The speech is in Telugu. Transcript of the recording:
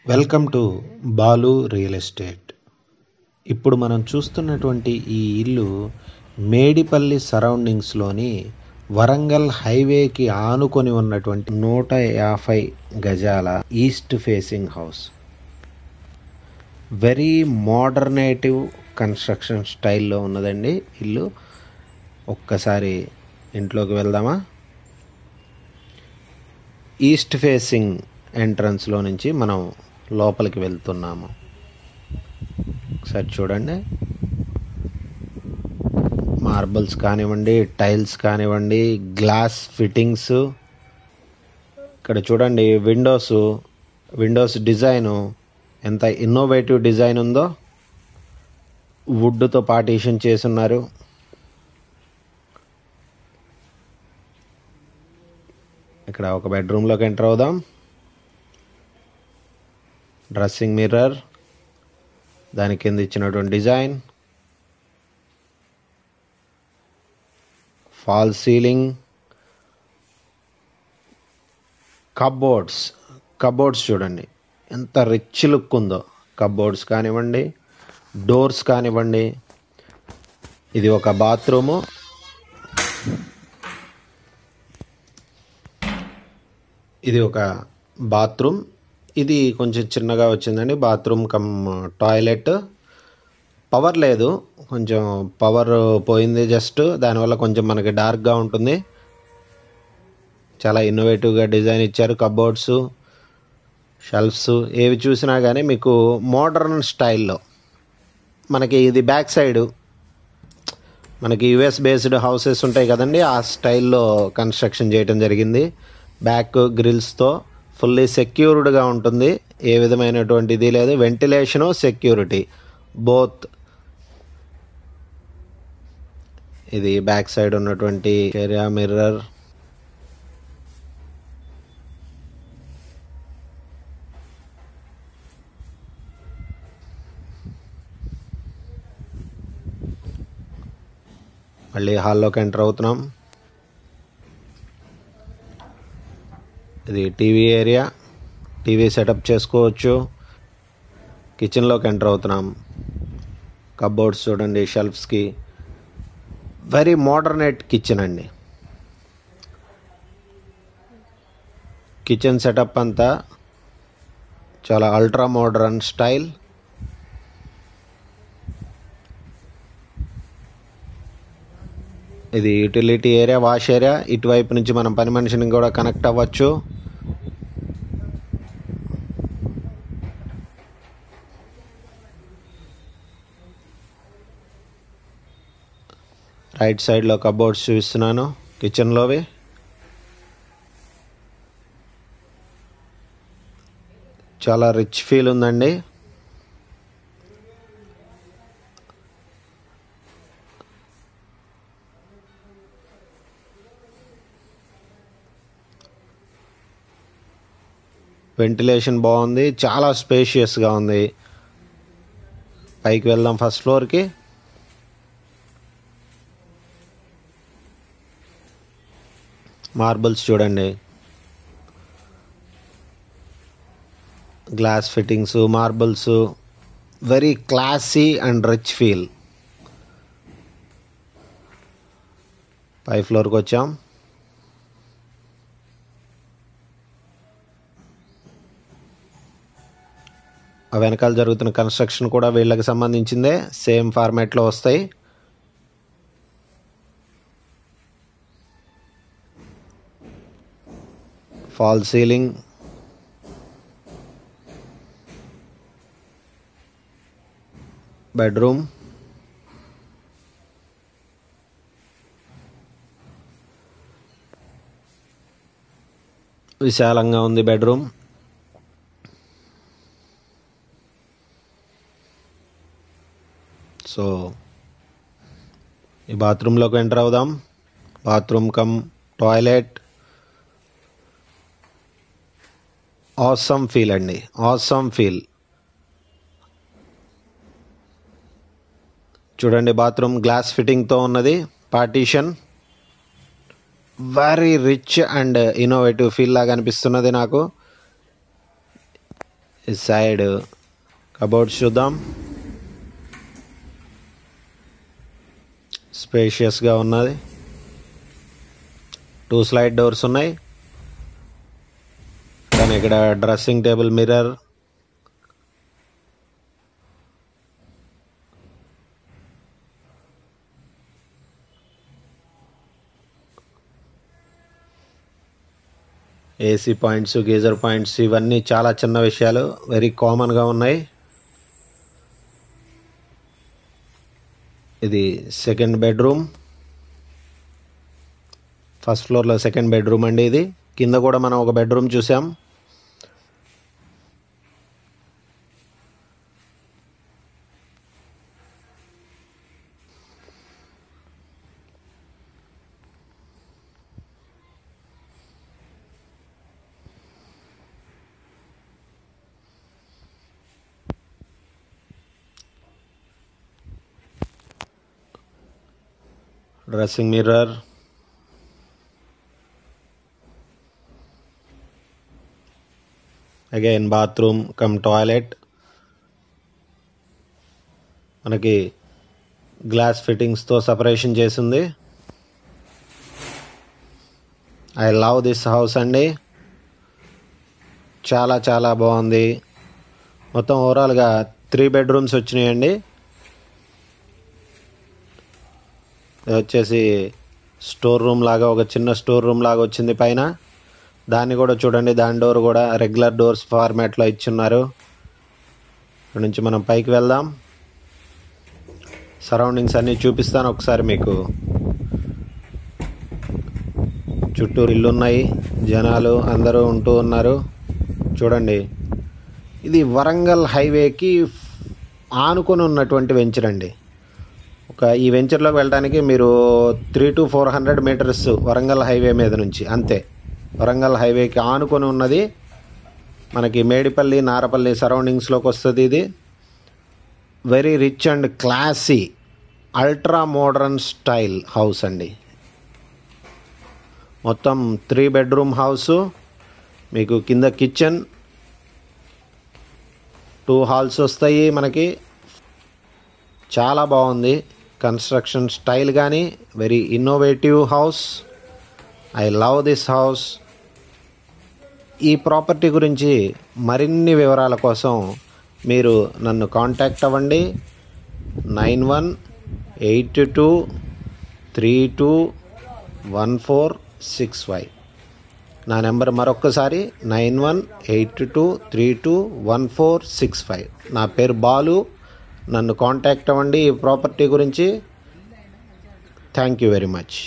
Welcome to Balu real estate. ఇప్పుడు మనం చూస్తున్నటువంటి ఈ ఇల్లు మేడిపల్లి సరౌండింగ్స్లోని వరంగల్ హైవేకి ఆనుకొని ఉన్నటువంటి 150 గజాల ఈస్ట్ ఫేసింగ్ హౌస్. వెరీ మోడర్నేటివ్ కన్స్ట్రక్షన్ స్టైల్లో ఉన్నదండి ఇల్లు. ఒక్కసారి ఇంట్లోకి వెళ్దామా? ఈస్ట్ ఫేసింగ్ ఎంట్రన్స్లో నుంచి మనం లోపలికి వెళ్తున్నాము. ఒకసారి చూడండి, మార్బల్స్ కానివ్వండి, టైల్స్ కానివ్వండి, గ్లాస్ ఫిట్టింగ్స్. ఇక్కడ చూడండి, విండోస్ డిజైను ఎంత ఇన్నోవేటివ్ డిజైన్ ఉందో. వుడ్తో పార్టీషన్ చేసున్నారు. ఇక్కడ ఒక బెడ్రూమ్లోకి ఎంటర్ అవుదాం. డ్రెస్సింగ్ మిర్రర్, దాని కింద ఇచ్చినటువంటి డిజైన్, ఫాల్ సీలింగ్, కబోర్డ్స్ చూడండి ఎంత రిచ్ లుక్ ఉందో. కబోర్డ్స్ కానివ్వండి, డోర్స్ కానివ్వండి. ఇది ఒక బాత్రూము. ఇది కొంచెం చిన్నగా వచ్చిందండి. Bathroom come toilet. పవర్ లేదు, కొంచెం పవర్ పోయింది జస్ట్. దానివల్ల కొంచెం మనకి డార్క్గా ఉంటుంది. చాలా ఇన్నోవేటివ్గా డిజైన్ ఇచ్చారు. కబోర్డ్స్, షెల్ఫ్స్ ఏవి చూసినా కానీ మీకు మోడర్న్ స్టైల్లో. మనకి ఇది బ్యాక్ సైడ్, మనకి యుఎస్ బేస్డ్ హౌసెస్ ఉంటాయి కదండి, ఆ స్టైల్లో కన్స్ట్రక్షన్ చేయడం జరిగింది. బ్యాక్ గ్రిల్స్తో ఫుల్లీ సెక్యూర్డ్గా ఉంటుంది. ఏ విధమైనటువంటి ఇది లేదు. Ventilation, security both. ఇది బ్యాక్ సైడ్ ఉన్నటువంటి ఏరియా. మిర్రర్, మళ్ళీ హాల్లోకి ఎంటర్ అవుతున్నాం. ఇది టీవీ ఏరియా, టీవీ సెటప్ చేసుకోవచ్చు. కిచెన్లోకి ఎంటర్ అవుతున్నాం. కబోర్డ్స్ చూడండి, షెల్ఫ్స్కి. వెరీ మోడర్నేట్ కిచెన్ అండి. కిచెన్ సెటప్ అంతా చాలా అల్ట్రా మోడర్న్ స్టైల్. ఇది యూటిలిటీ ఏరియా, వాష్ ఏరియా. ఇటువైపు నుంచి మనం పని మనిషిని కూడా కనెక్ట్ అవ్వచ్చు. రైట్ సైడ్లో కబోర్డ్స్ చూపిస్తున్నాను కిచెన్లోవి. చాలా రిచ్ ఫీల్ ఉందండి. వెంటిలేషన్ బాగుంది, చాలా స్పేషియస్గా ఉంది. పైకి వెళ్దాం ఫస్ట్ ఫ్లోర్కి. మార్బల్స్ చూడండి, glass fittings, marbles. Very classy and rich feel. పై ఫ్లోర్కి వచ్చాం. ఆ వెనకాల జరుగుతున్న కన్స్ట్రక్షన్ కూడా వీళ్ళకి సంబంధించిందే. సేమ్ ఫార్మాట్లో వస్తాయి. ఫాల్ సీలింగ్, బెడ్రూమ్, విశాలంగా ఉంది బెడ్రూమ్. సో ఈ బాత్రూంలోకి ఎంటర్ అవుదాం. Bathroom come toilet. Awesome feel అండి, ఆసమ్ ఫీల్. చూడండి, బాత్రూమ్ గ్లాస్ ఫిట్టింగ్తో ఉన్నది. Partition very rich and innovative feel లాగా అనిపిస్తున్నది నాకు. ఈ సైడ్ కబోర్డ్స్ చూద్దాం. స్పేషియస్గా ఉన్నది. 2 స్లైడ్ డోర్స్ ఉన్నాయి. కానీ ఇక్కడ dressing table mirror, AC points, geyser points ఇవన్నీ చాలా చిన్న విషయాలు, వెరీ కామన్గా ఉన్నాయి. ఇది సెకండ్ బెడ్రూమ్. ఫస్ట్ ఫ్లోర్లో సెకండ్ బెడ్రూమ్ అండి. ఇది కింద కూడా మనం ఒక బెడ్రూమ్ చూసాం. Dressing mirror, again bathroom come toilet. మనకి గ్లాస్ ఫిట్టింగ్స్తో సపరేషన్ చేసింది. ఐ లవ్ దిస్ హౌస్ అండి. చాలా చాలా బాగుంది. మొత్తం ఓవరాల్గా 3 బెడ్రూమ్స్ వచ్చినాయండి. ఇది వచ్చేసి స్టోర్ రూమ్ లాగా, ఒక చిన్న స్టోర్ రూమ్ లాగా వచ్చింది పైన. దాన్ని కూడా చూడండి, దాని డోర్ కూడా రెగ్యులర్ డోర్స్ ఫార్మాట్లో ఇచ్చున్నారు. ఇక్కడ నుంచి మనం పైకి వెళ్దాం. సరౌండింగ్స్ అన్నీ చూపిస్తాను ఒకసారి మీకు. చుట్టూరు ఇల్లున్నాయి, జనాలు అందరూ ఉంటూ ఉన్నారు. చూడండి, ఇది వరంగల్ హైవేకి ఆనుకొని ఉన్నటువంటి వెంచర్ అండి. ఈ వెంచర్లోకి వెళ్ళడానికి మీరు 300 to 400 మీటర్స్ వరంగల్ హైవే మీద నుంచి, అంతే. వరంగల్ హైవేకి ఆనుకొని ఉన్నది. మనకి మేడిపల్లి, నారపల్లి సరౌండింగ్స్లోకి వస్తుంది. ఇది very rich and classy, ultra modern style house అండి. మొత్తం 3 బెడ్రూమ్ హౌస్. మీకు కింద కిచెన్, 2 హాల్స్ వస్తాయి మనకి. చాలా బాగుంది కన్స్ట్రక్షన్ స్టైల్ కానీ, very innovative house. I love this house. ఈ ప్రాపర్టీ గురించి మరిన్ని వివరాల కోసం మీరు నన్ను కాంటాక్ట్ అవ్వండి. 9182321465. నా నెంబర్ మరొక్కసారి 9182321465. నా పేరు బాలు. నన్ను కాంటాక్ట్ అవ్వండి ఈ ప్రాపర్టీ గురించి. Thank you very much.